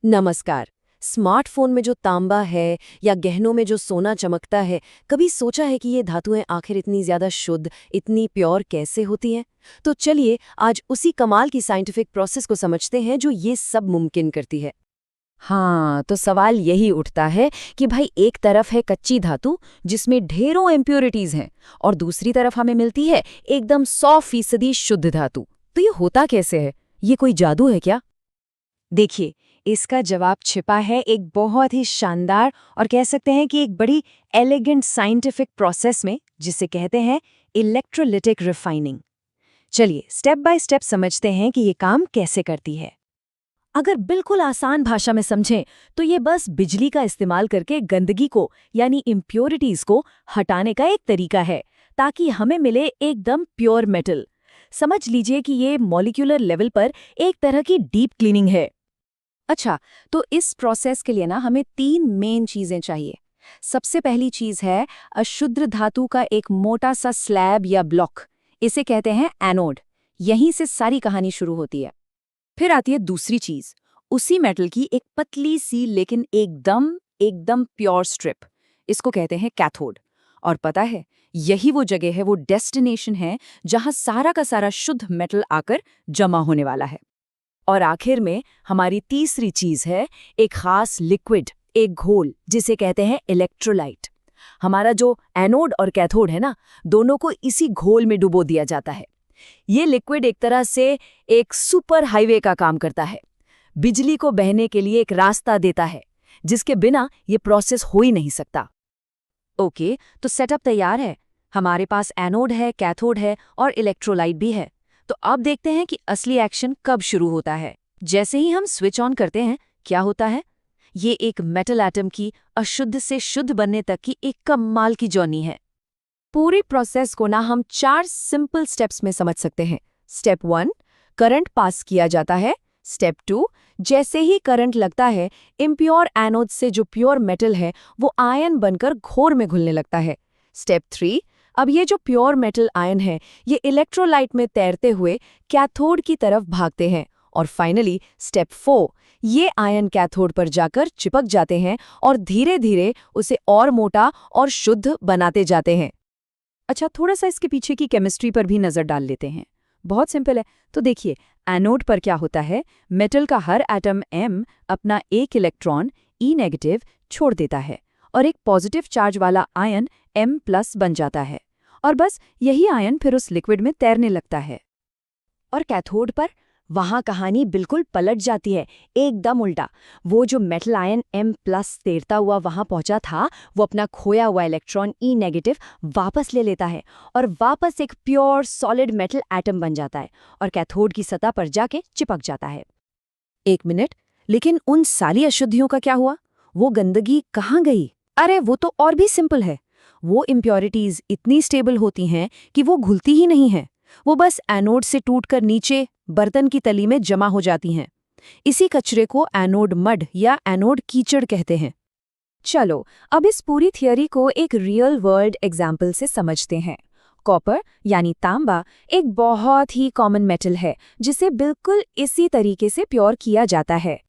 नमस्कार। स्मार्टफोन में जो तांबा है या गहनों में जो सोना चमकता है, कभी सोचा है कि ये धातुएं आखिर इतनी ज्यादा शुद्ध, इतनी प्योर कैसे होती हैं? तो चलिए आज उसी कमाल की साइंटिफिक प्रोसेस को समझते हैं जो ये सब मुमकिन करती है। हाँ, तो सवाल यही उठता है कि भाई एक तरफ है कच्ची धातु जिसमें ढेरों इम्प्योरिटीज हैं और दूसरी तरफ हमें मिलती है एकदम 100% शुद्ध धातु। तो ये होता कैसे है? ये कोई जादू है क्या? देखिए, इसका जवाब छिपा है एक बहुत ही शानदार और कह सकते हैं कि एक बड़ी एलिगेंट साइंटिफिक प्रोसेस में, जिसे कहते हैं इलेक्ट्रोलिटिक रिफाइनिंग। चलिए स्टेप बाय स्टेप समझते हैं कि ये काम कैसे करती है। अगर बिल्कुल आसान भाषा में समझें तो ये बस बिजली का इस्तेमाल करके गंदगी को यानी इम्प्योरिटीज को हटाने का एक तरीका है ताकि हमें मिले एकदम प्योर मेटल। समझ लीजिए कि ये मॉलिक्यूलर लेवल पर एक तरह की डीप क्लीनिंग है। अच्छा, तो इस प्रोसेस के लिए ना हमें 3 मेन चीजें चाहिए। सबसे पहली चीज है अशुद्ध धातु का एक मोटा सा स्लैब या ब्लॉक। इसे कहते हैं एनोड। यहीं से सारी कहानी शुरू होती है। फिर आती है दूसरी चीज, उसी मेटल की एक पतली सी लेकिन एकदम एकदम प्योर स्ट्रिप। इसको कहते हैं कैथोड। और पता है, यही वो जगह है, वो डेस्टिनेशन है जहां सारा का सारा शुद्ध मेटल आकर जमा होने वाला है। और आखिर में हमारी तीसरी चीज है एक खास लिक्विड, एक घोल जिसे कहते हैं इलेक्ट्रोलाइट। हमारा जो एनोड और कैथोड है ना, दोनों को इसी घोल में डुबो दिया जाता है। ये लिक्विड एक तरह से एक सुपर हाईवे का काम करता है, बिजली को बहने के लिए एक रास्ता देता है जिसके बिना ये प्रोसेस हो ही नहीं सकता। ओके, तो सेटअप तैयार है। हमारे पास एनोड है, कैथोड है और इलेक्ट्रोलाइट भी है। तो अब देखते हैं कि असली एक्शन कब शुरू होता है। जैसे ही हम स्विच ऑन करते हैं, क्या होता है? ये एक मेटल एटम की अशुद्ध से शुद्ध बनने तक की एक कमाल की जर्नी है। पूरी प्रोसेस को ना हम 4 सिंपल स्टेप्स में समझ सकते हैं। स्टेप 1, करंट पास किया जाता है। स्टेप 2, जैसे ही करंट लगता है, इम्प्योर एनोड से जो प्योर मेटल है वो आयन बनकर घोर में घुलने लगता है। स्टेप 3, अब ये जो प्योर मेटल आयन है ये इलेक्ट्रोलाइट में तैरते हुए कैथोड की तरफ भागते हैं। और फाइनली स्टेप 4, ये आयन कैथोड पर जाकर चिपक जाते हैं और धीरे धीरे उसे और मोटा और शुद्ध बनाते जाते हैं। अच्छा, थोड़ा सा इसके पीछे की केमिस्ट्री पर भी नजर डाल लेते हैं। बहुत सिंपल है। तो देखिए, एनोड पर क्या होता है, मेटल का हर एटम M अपना एक इलेक्ट्रॉन E- छोड़ देता है और एक पॉजिटिव चार्ज वाला आयन M+ बन जाता है। और बस यही आयन फिर उस लिक्विड में तैरने लगता है। और कैथोड पर वहां कहानी बिल्कुल पलट जाती है, एकदम उल्टा। वो जो मेटल आयन M+ तैरता हुआ वहां पहुंचा था, वो अपना खोया हुआ इलेक्ट्रॉन E- वापस ले लेता है और वापस एक प्योर सॉलिड मेटल एटम बन जाता है और कैथोड की सतह पर जाके चिपक जाता है। एक मिनट, लेकिन उन सारी अशुद्धियों का क्या हुआ? वो गंदगी कहाँ गई? अरे वो तो और भी सिंपल है। वो इम्प्योरिटीज इतनी स्टेबल होती हैं कि वो घुलती ही नहीं हैं। वो बस एनोड से टूटकर नीचे बर्तन की तली में जमा हो जाती हैं। इसी कचरे को एनोड मड या एनोड कीचड़ कहते हैं। चलो, अब इस पूरी थियरी को एक रियल वर्ल्ड एग्जाम्पल से समझते हैं। कॉपर यानी तांबा एक बहुत ही कॉमन मेटल है जिसे बिल्कुल इसी तरीके से प्योर किया जाता है।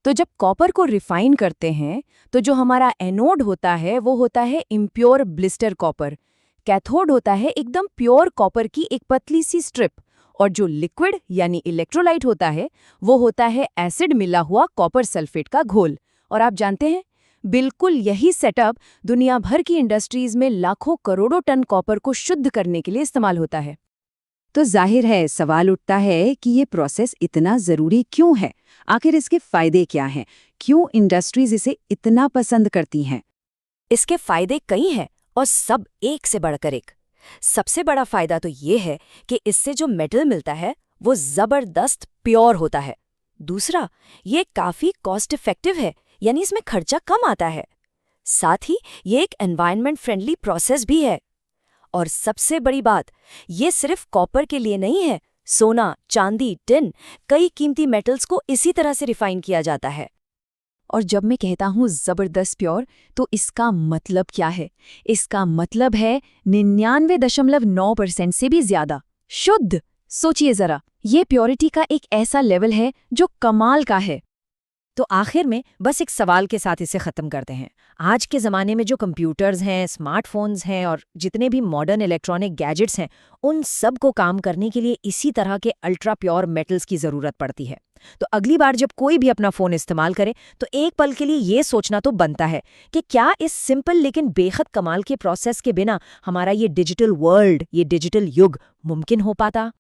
तो जब कॉपर को रिफाइन करते हैं तो जो हमारा एनोड होता है वो होता है इम्प्योर ब्लिस्टर कॉपर। कैथोड होता है एकदम प्योर कॉपर की एक पतली सी स्ट्रिप। और जो लिक्विड यानी इलेक्ट्रोलाइट होता है वो होता है एसिड मिला हुआ कॉपर सल्फेट का घोल। और आप जानते हैं, बिल्कुल यही सेटअप दुनिया भर की इंडस्ट्रीज में लाखों करोड़ों टन कॉपर को शुद्ध करने के लिए इस्तेमाल होता है। तो जाहिर है सवाल उठता है कि ये प्रोसेस इतना ज़रूरी क्यों है? आखिर इसके फायदे क्या हैं? क्यों इंडस्ट्रीज इसे इतना पसंद करती हैं? इसके फायदे कई हैं और सब एक से बढ़कर एक। सबसे बड़ा फायदा तो ये है कि इससे जो मेटल मिलता है वो जबरदस्त प्योर होता है। दूसरा, ये काफी कॉस्ट इफेक्टिव है, यानी इसमें खर्चा कम आता है। साथ ही ये एक एनवायरनमेंट फ्रेंडली प्रोसेस भी है। और सबसे बड़ी बात, ये सिर्फ कॉपर के लिए नहीं है। सोना, चांदी, टिन, कई कीमती मेटल्स को इसी तरह से रिफाइन किया जाता है। और जब मैं कहता हूँ जबरदस्त प्योर, तो इसका मतलब क्या है? इसका मतलब है 99.9% से भी ज्यादा शुद्ध। सोचिए जरा, ये प्योरिटी का एक ऐसा लेवल है जो कमाल का है। तो आखिर में बस एक सवाल के साथ इसे ख़त्म करते हैं। आज के ज़माने में जो कंप्यूटर्स हैं, स्मार्टफोन्स हैं और जितने भी मॉडर्न इलेक्ट्रॉनिक गैजेट्स हैं, उन सब को काम करने के लिए इसी तरह के अल्ट्रा प्योर मेटल्स की ज़रूरत पड़ती है। तो अगली बार जब कोई भी अपना फ़ोन इस्तेमाल करे तो एक पल के लिए ये सोचना तो बनता है कि क्या इस सिंपल लेकिन बेहद कमाल के प्रोसेस के बिना हमारा ये डिजिटल वर्ल्ड, ये डिजिटल युग मुमकिन हो पाता।